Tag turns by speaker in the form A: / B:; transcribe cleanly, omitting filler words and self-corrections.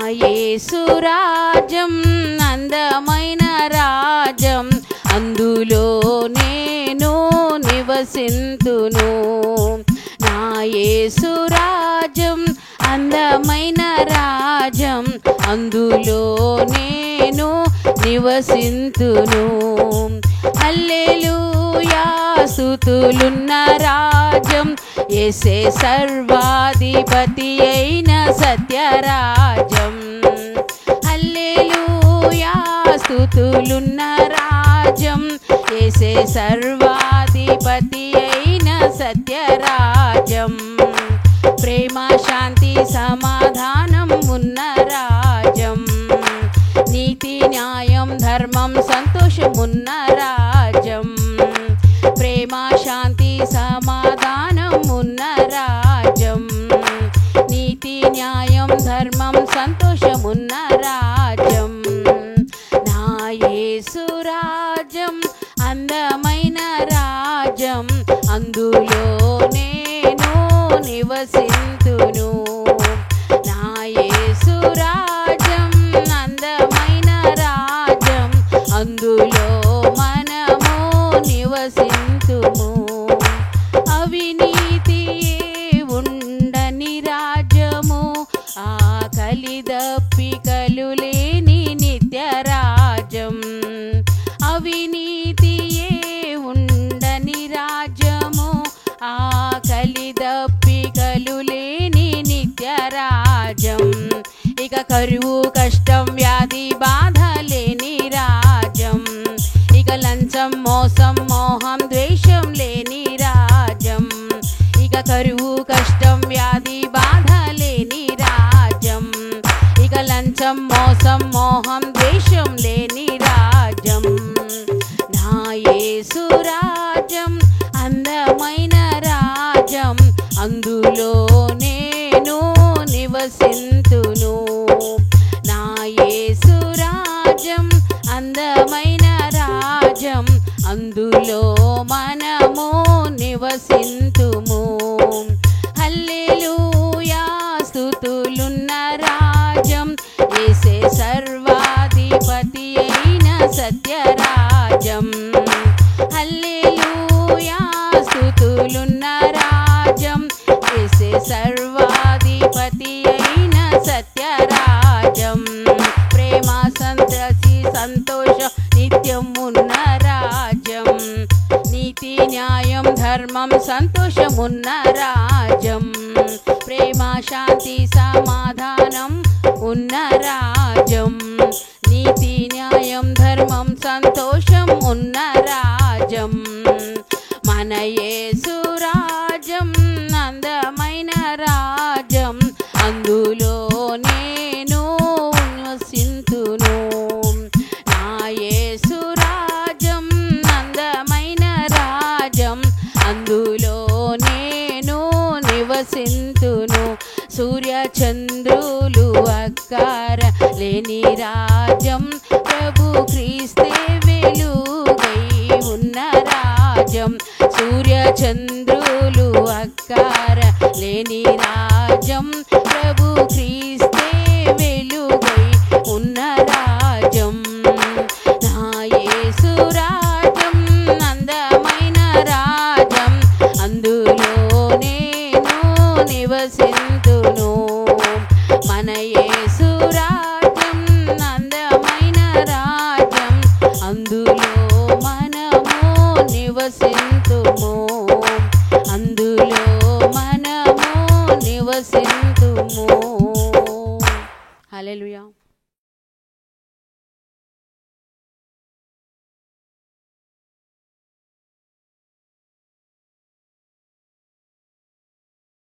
A: యేసు రాజ్యం అందమైన రాజ్యం, అందులో నేను నివసింతును. నా యేసు రాజ్యం అందమైన రాజ్యం, అందులో నేను నివసింతును. హల్లెలూయా స్తుతులున్న రాజ్యం, యేసే సర్వాధిపతి అయిన సత్యరాజ్యం. హల్లెలూయా స్తుతులున్న రాజ్యం, యేసే సర్వాధిపతి అయిన సత్యరాజ్యం. ప్రేమ శాంతి సమాధానం ఉన్న రాజ్యం, నీతి న్యాయం ధర్మం సంతోషమున్న రాజ్యం. ప్రేమ శాంతి సమాధానం ఉన్న రాజ్యం, నీతి న్యాయం ధర్మం సంతోషమున్న రాజ్యం. నా యేసు రాజ్యం అందమైన రాజ్యం, అందులో నేను నివసింతును. నా యేసు రాజ్యం అందమైన రాజ్యం, అందులో మనము నివసింతుము. అవినీతియే ఉండని రాజ్యము, ఆకలి దప్పికలు లేని నిత్య రాజ్యం. అవినీతియే ఉండని రాజ్యము, ఆకలి దప్పికలు లేని నిత్య రాజ్యం. ఇక కరువు కష్టం వ్యాధి బాధ లేని రాజ్యం, ఇక లంచం మోసం మోహం ద్వేషం లేని రాజ్యం. ఇక కరువు కష్టం వ్యాధి బాధ లేని రాజ్యం, ఇక లంచం మోసం మోహం ద్వేషం లేని రాజ్యం. నా యేసు రాజ్యం అందమైన రాజ్యం, అందులో నేను నివసింతును. నా యేసు రాజ్యం అందమైన రాజ్యం, అందులో మనము నివసింతుము. హల్లెలూయా స్తుతులున్న రాజ్యం, యేసే సర్వాధిపతి అయిన సత్యరాజ్యం. హల్లెలూయా స్తుతులున్న రాజ్యం, యేసే సర్వాధిపతి అయిన సత్యరాజ్యం. ప్రేమ సంతసి సంతోషం నిత్యం ఉన్న రాజ్యం, నీతి న్యాయం ధర్మం సంతోషమున్న రాజ్యం. ప్రేమ శాంతి సమాధానం ఉన్న రాజ్యం, నీతి న్యాయం ధర్మం సంతోషం ఉన్న రాజ్యం. మన యేసు రాజ్యం అందమైన రాజ్యం, అందులో నేను నివసింతును. నా యేసు రాజ్యం అందమైన రాజ్యం, అందులో నేను నివసింతును. సూర్య చంద్రులు అక్కర లేని రాజ్యం, ప్రభు క్రీస్తే వెలుగై ఉన్న రాజ్యం. సూర్య చంద్రులు అక్కర లేని రాజ్యం, ప్రభు క్రీస్తే వెలుగై ఉన్న రాజ్యం. నా యేసు రాజ్యం అందమైన రాజ్యం, అందులో నేను నివసింతును. మన యేసు రాజ్యం అందమైన రాజ్యం, అందులో మనము నివసింతుము. అందులో మనము నివసింతుము. హల్లెలూయా.